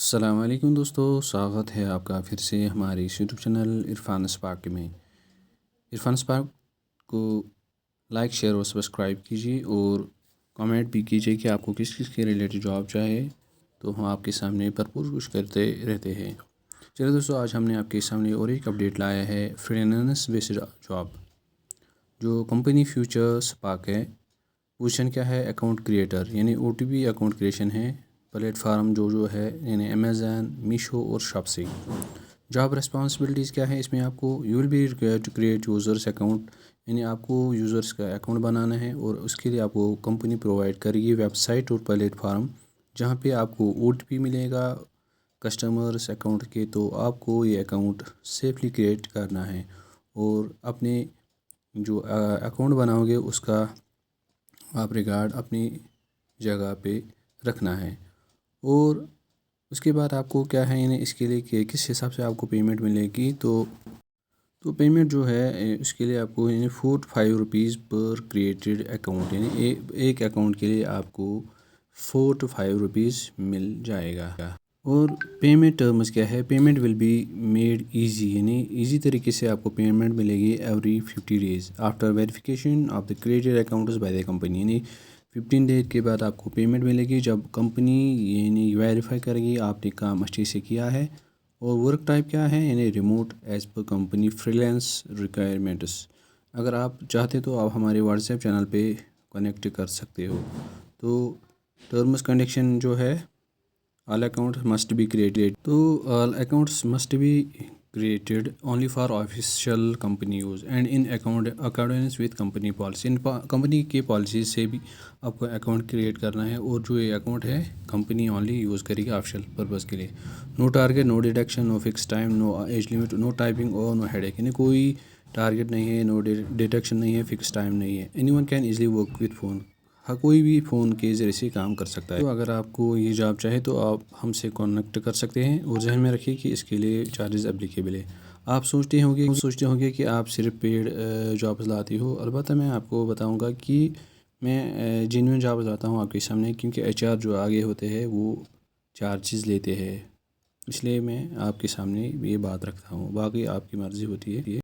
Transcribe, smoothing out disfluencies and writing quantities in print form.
السلام علیکم دوستو، سواگت ہے آپ کا پھر سے ہمارے اس یوٹیوب چینل عرفان اسپارک میں۔ عرفان اسپارک کو لائک، شیئر اور سبسکرائب کیجیے اور کمنٹ بھی کیجیے کہ آپ کو کس کس کے ریلیٹڈ جاب چاہے، تو ہم آپ کے سامنے بھرپور کچھ کرتے رہتے ہیں۔ چلو دوستو، آج ہم نے آپ کے سامنے اور ایک اپڈیٹ لایا ہے فریلانس بیسڈ جاب، جو کمپنی فیوچر اسپارک ہے۔ پوزیشن کیا ہے؟ اکاؤنٹ کریٹر، یعنی OTP اکاؤنٹ کریشن ہے۔ پلیٹ فارم جو ہے یعنی امیزون، میشو اور شاپ سے۔ جاب ریسپانسبلٹیز کیا ہے اس میں؟ آپ کو you will be required to create users account, یعنی آپ کو یوزرس کا اکاؤنٹ بنانا ہے اور اس کے لیے آپ کو کمپنی پرووائڈ کرے گی ویب سائٹ اور پلیٹ فارم، جہاں پہ آپ کو OTP ملے گا کسٹمرس اکاؤنٹ کے۔ تو آپ کو یہ اکاؤنٹ سیفلی کریٹ کرنا ہے اور اپنے جو اکاؤنٹ بناؤ گے اس کا آپ ریکارڈ اپنی جگہ پہ رکھنا ہے۔ اور اس کے بعد آپ کو کیا ہے، یعنی اس کے لیے کہ کس حساب سے آپ کو پیمنٹ ملے گی، تو پیمنٹ جو ہے اس کے لیے آپ کو یعنی 4 to 5 rupees per created account, یعنی ایک اکاؤنٹ کے لیے آپ کو 4 to 5 روپیز مل جائے گا۔ اور پیمنٹ ٹرمز کیا ہے؟ Payment will be made easy, یعنی ایزی طریقے سے آپ کو پیمنٹ ملے گی every 50 days after verification of the created accounts by the company, یعنی 15 days کے بعد آپ کو پیمنٹ ملے گی جب کمپنی یعنی ویریفائی کرے گی آپ نے کام اچھے سے کیا ہے۔ اور ورک ٹائپ کیا ہے؟ یعنی remote as per company freelance requirements. اگر آپ چاہتے تو آپ ہمارے واٹس ایپ چینل پہ کنیکٹ کر سکتے ہو۔ تو ٹرمز کنڈیشن جو ہے، all accounts must be created, تو all accounts must be created only for official company use and in accordance with company policy. ان کمپنی کے پالیسیز سے بھی آپ کو اکاؤنٹ کریٹ کرنا ہے، اور جو یہ اکاؤنٹ ہے کمپنی اونلی یوز کرے گی آفیشیل پرپز کے لیے۔ نو ٹارگیٹ، نو ڈیڈکشن، نو فکس ٹائم، نو ایج لمٹ، نو ٹائپنگ اور نو ہیڈ ایک، یعنی کوئی ٹارگیٹ نہیں ہے، نو ڈیڈکشن نہیں ہے، فکس ٹائم نہیں ہے۔ Any one can easily work with phone, کوئی بھی فون کے ذریعے سے کام کر سکتا ہے۔ تو اگر آپ کو یہ جاب چاہے تو آپ ہم سے کانٹیکٹ کر سکتے ہیں، اور ذہن میں رکھیے کہ اس کے لیے چارجز اپلیکیبل ہے۔ آپ سوچتے ہوں گے کہ آپ صرف پیڈ جابز لاتے ہو، البتہ میں آپ کو بتاؤں گا کہ میں جینوئن جابز لاتا ہوں آپ کے سامنے، کیونکہ HR جو آگے ہوتے ہیں وہ چارجز لیتے ہیں، اس لیے میں آپ کے سامنے یہ بات رکھتا ہوں، باقی آپ کی مرضی ہوتی ہے۔